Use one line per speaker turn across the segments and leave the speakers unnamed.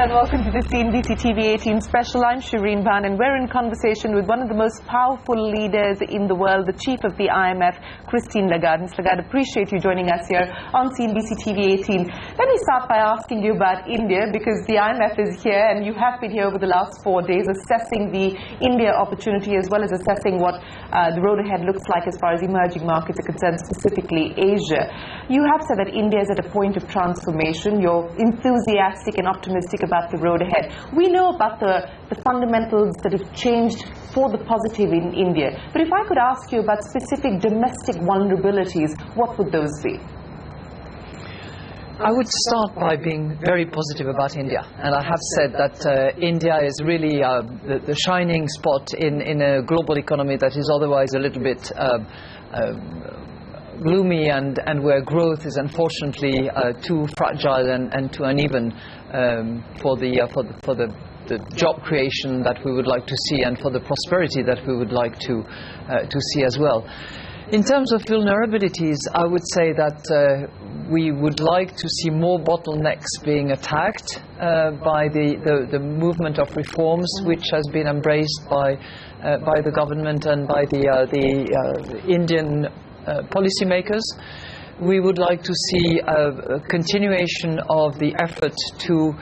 and welcome to the CNBC TV 18 special. I'm SHEREEN, and we're in conversation with one of the most powerful leaders in the world, the chief of the IMF, Lagarde. Ms. Lagarde, appreciate you joining us here on CNBC TV 18. Let me start by asking you about India, because the IMF is here and you have been here over the last 4 days assessing the India opportunity as well as assessing what the road ahead looks like as far as emerging markets are concerned, specifically Asia. You have said that India is at a point of transformation. You're enthusiastic and optimistic about the road ahead. We know about the fundamentals that have changed for the positive in India. But if I could ask you about specific domestic vulnerabilities, what would those be?
I would start by being very positive about India, and I have said that India is really the shining spot in a global economy that is otherwise a little bit gloomy, and where growth is unfortunately too fragile and too uneven for the job creation that we would like to see and for the prosperity that we would like to see as well. In terms of vulnerabilities, I would say that we would like to see more bottlenecks being attacked by the movement of reforms, which has been embraced by the government and by the Indian policymakers. We would like to see a continuation of the effort to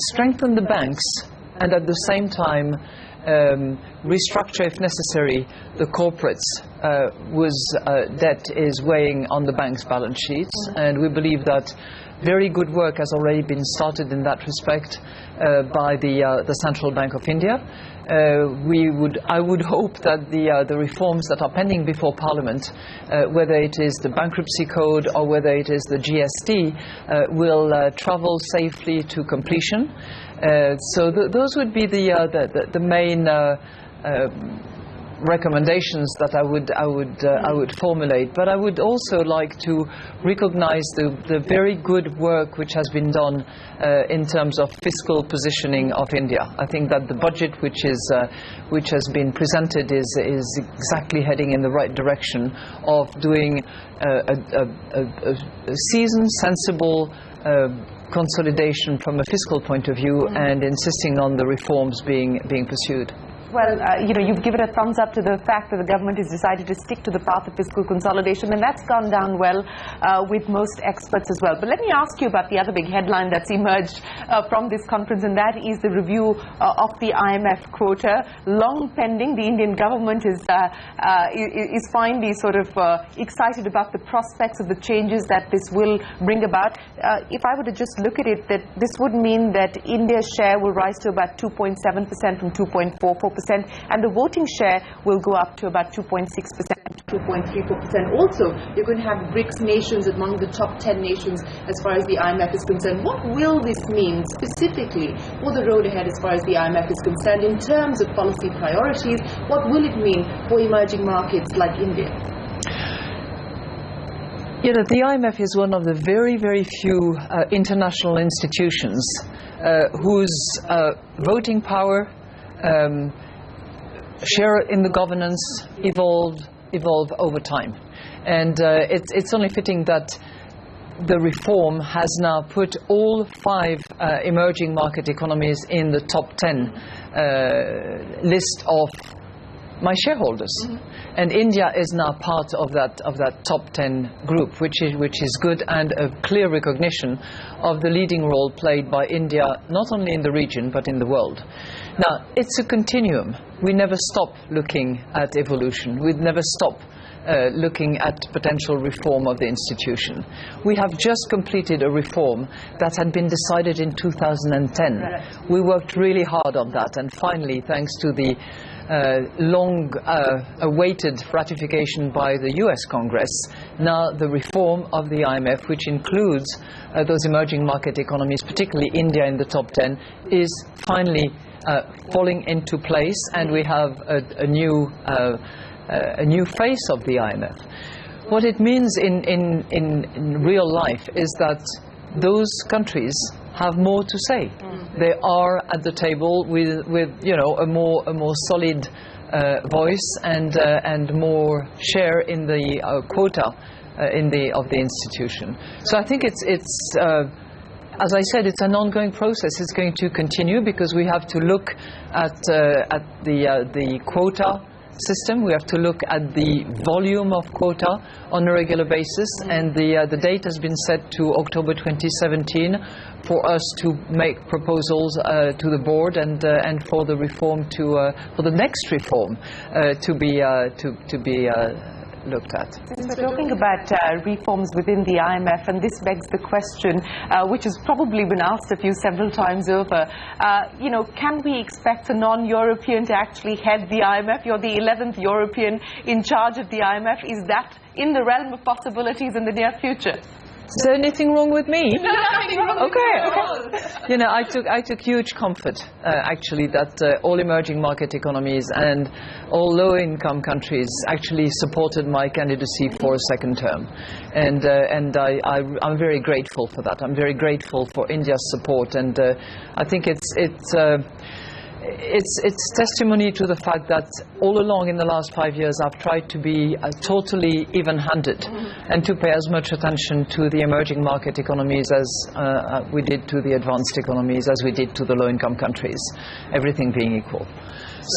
strengthen the banks and at the same time restructure, if necessary, the corporates whose debt is weighing on the bank's balance sheets. And we believe that very good work has already been started in that respect by the Central Bank of India. I would hope that the reforms that are pending before Parliament, whether it is the bankruptcy code or whether it is the GST, will travel safely to completion. So those would be the main recommendations that I would formulate. But I would also like to recognize the very good work which has been done in terms of fiscal positioning of India. I think that the budget which has been presented is exactly heading in the right direction of doing a seasoned, sensible consolidation from a fiscal point of view and insisting on the reforms being pursued.
Well, you've given a thumbs up to the fact that the government has decided to stick to the path of fiscal consolidation, and that's gone down well with most experts as well. But let me ask you about the other big headline that's emerged from this conference, and that is the review of the IMF quota. Long pending, the Indian government is finally sort of excited about the prospects of the changes that this will bring about. If I were to just look at it, that this would mean that India's share will rise to about 2.7% from 2.44%. And the voting share will go up to about 2.6% to 2.34%. Also, you're going to have BRICS nations among the top 10 nations as far as the IMF is concerned. What will this mean specifically for the road ahead as far as the IMF is concerned in terms of policy priorities? What will it mean for emerging markets like India?
The IMF is one of the very, very few international institutions whose voting power, share in the governance evolve over time, and it's only fitting that the reform has now put all 5 emerging market economies in the top 10 list of my shareholders. And India is now part of that top 10 group, which is good, and a clear recognition of the leading role played by India, not only in the region but in the world. Now, it's a continuum. We never stop looking at evolution. We never stop looking at potential reform of the institution. We have just completed a reform that had been decided in 2010. Right. We worked really hard on that, and finally, thanks to the long awaited ratification by the US Congress, now the reform of the IMF, which includes those emerging market economies, particularly India in the top 10, is finally falling into place, and we have a new face of the IMF. What it means in real life is that those countries have more to say. They are at the table with a more solid voice and more share in the quota of the institution. So I think it's as I said, it's an ongoing process. It's going to continue because we have to look at the quota system. We have to look at the volume of quota on a regular basis, and the date has been set to October 2017 for us to make proposals to the board and for the reform for the next reform to be looked at.
Since we're talking about reforms within the IMF, and this begs the question, which has probably been asked of you several times over, can we expect a non-European to actually head the IMF? You're the 11th European in charge of the IMF. Is that in the realm of possibilities in the near future?
Is there anything wrong with me?
No, nothing wrong with
you know, I took huge comfort, actually, that all emerging market economies and all low-income countries actually supported my candidacy for a second term, and I'm very grateful for that. I'm very grateful for India's support, and I think it's testimony to the fact that all along in the last 5 years I've tried to be totally even-handed and to pay as much attention to the emerging market economies as we did to the advanced economies, as we did to the low-income countries, everything being equal.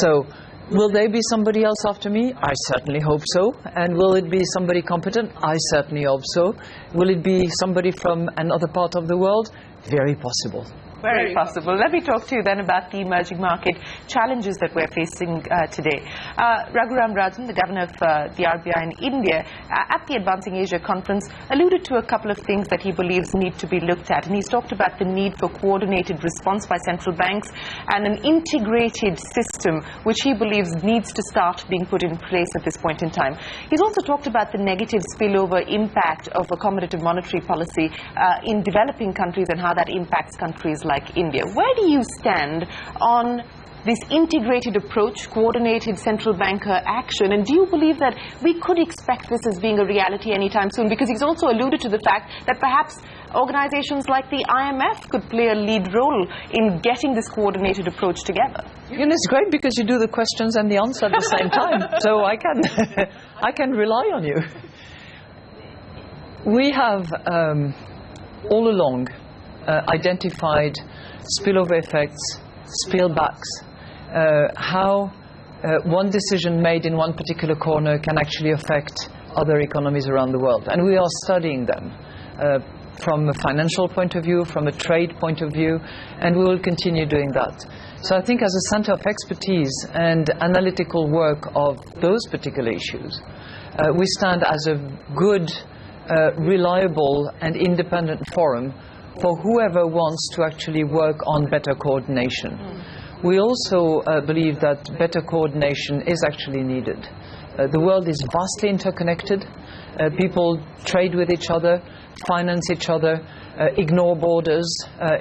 So will there be somebody else after me? I certainly hope so. And will it be somebody competent? I certainly hope so. Will it be somebody from another part of the world? Very possible.
Very possible. Let me talk to you then about the emerging market challenges that we're facing today. Raghuram Rajan, the governor of the RBI in India, at the Advancing Asia conference, alluded to a couple of things that he believes need to be looked at. And he's talked about the need for coordinated response by central banks and an integrated system, which he believes needs to start being put in place at this point in time. He's also talked about the negative spillover impact of accommodative monetary policy in developing countries and how that impacts countries like India. Where do you stand on this integrated approach, coordinated central banker action, and do you believe that we could expect this as being a reality anytime soon? Because he's also alluded to the fact that perhaps organizations like the IMF could play a lead role in getting this coordinated approach together.
You know, it's great because you do the questions and the answer at the same time, so I can rely on you. We have all along identified spillover effects, spillbacks, how one decision made in one particular corner can actually affect other economies around the world. And we are studying them from a financial point of view, from a trade point of view, and we will continue doing that. So I think as a center of expertise and analytical work of those particular issues, we stand as a good, reliable and independent forum for whoever wants to actually work on better coordination. We also believe that better coordination is actually needed. The world is vastly interconnected. People trade with each other, finance each other, ignore borders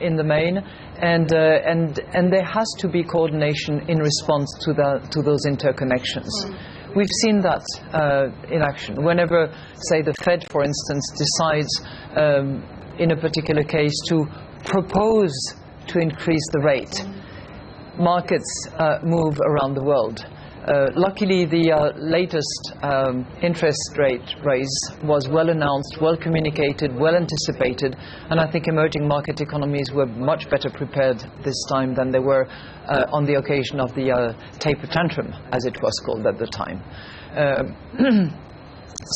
in the main, and there has to be coordination in response to those interconnections. We've seen that in action. Whenever, say, the Fed, for instance, decides in a particular case to propose to increase the rate, markets move around the world. Luckily, the latest interest rate raise was well announced, well communicated, well anticipated, and I think emerging market economies were much better prepared this time than they were on the occasion of the taper tantrum, as it was called at the time.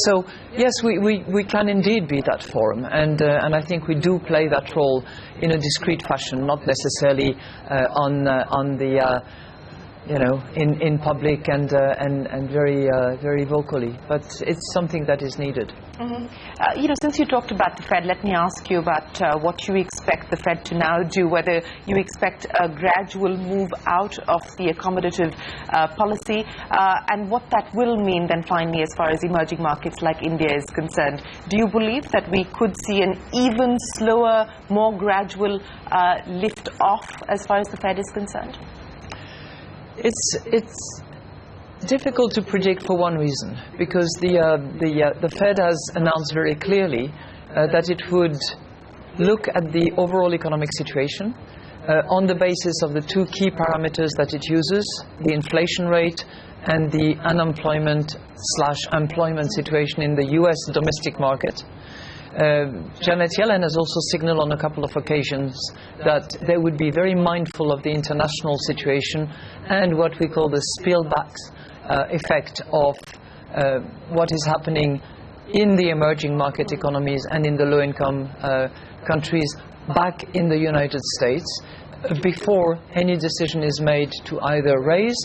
So yes, we can indeed be that forum, and I think we do play that role in a discreet fashion, not necessarily on the in public and very vocally, but it's something that is needed.
Since you talked about the Fed, let me ask you about what you expect the Fed to now do, whether you expect a gradual move out of the accommodative policy, and what that will mean then finally as far as emerging markets like India is concerned. Do you believe that we could see an even slower, more gradual lift off as far as the Fed is concerned?
It's difficult to predict for one reason, because the Fed has announced very clearly that it would look at the overall economic situation, on the basis of the two key parameters that it uses, the inflation rate and the unemployment/employment situation in the US domestic market. Janet Yellen has also signaled on a couple of occasions that they would be very mindful of the international situation and what we call the spillback effect of what is happening in the emerging market economies and in the low-income countries back in the United States before any decision is made to either raise,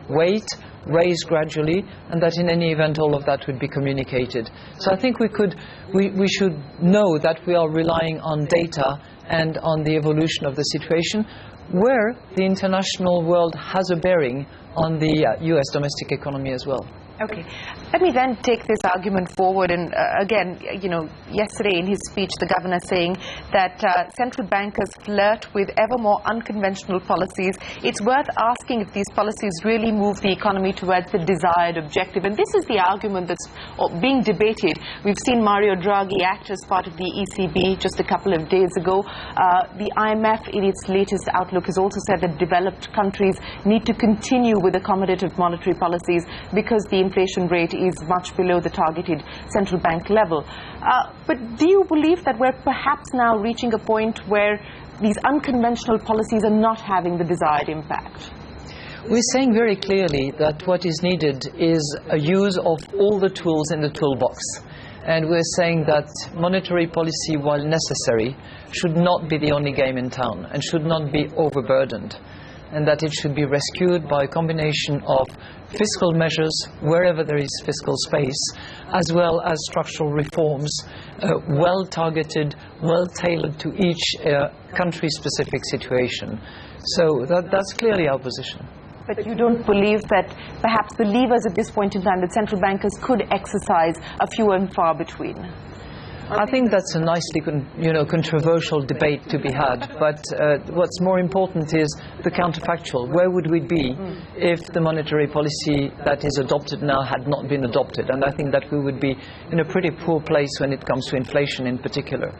wait, raise gradually, and that in any event all of that would be communicated. So I think we should know that we are relying on data and on the evolution of the situation where the international world has a bearing on the US domestic economy as well.
Okay. Let me then take this argument forward. And again, yesterday in his speech, the governor saying that central bankers flirt with ever more unconventional policies. It's worth asking if these policies really move the economy towards the desired objective. And this is the argument that's being debated. We've seen Mario Draghi act as part of the ECB just a couple of days ago. The IMF, in its latest outlook, has also said that developed countries need to continue with accommodative monetary policies because the inflation rate is much below the targeted central bank level. But do you believe that we're perhaps now reaching a point where these unconventional policies are not having the desired impact?
We're saying very clearly that what is needed is a use of all the tools in the toolbox. And we're saying that monetary policy, while necessary, should not be the only game in town and should not be overburdened, and that it should be rescued by a combination of fiscal measures wherever there is fiscal space, as well as structural reforms, well targeted, well tailored to each country-specific situation. So that's clearly our position.
But you don't believe that perhaps the levers at this point in time that central bankers could exercise are few and far between?
I think that's a nicely controversial debate to be had, but what's more important is the counterfactual. Where would we be if the monetary policy that is adopted now had not been adopted? And I think that we would be in a pretty poor place when it comes to inflation in particular.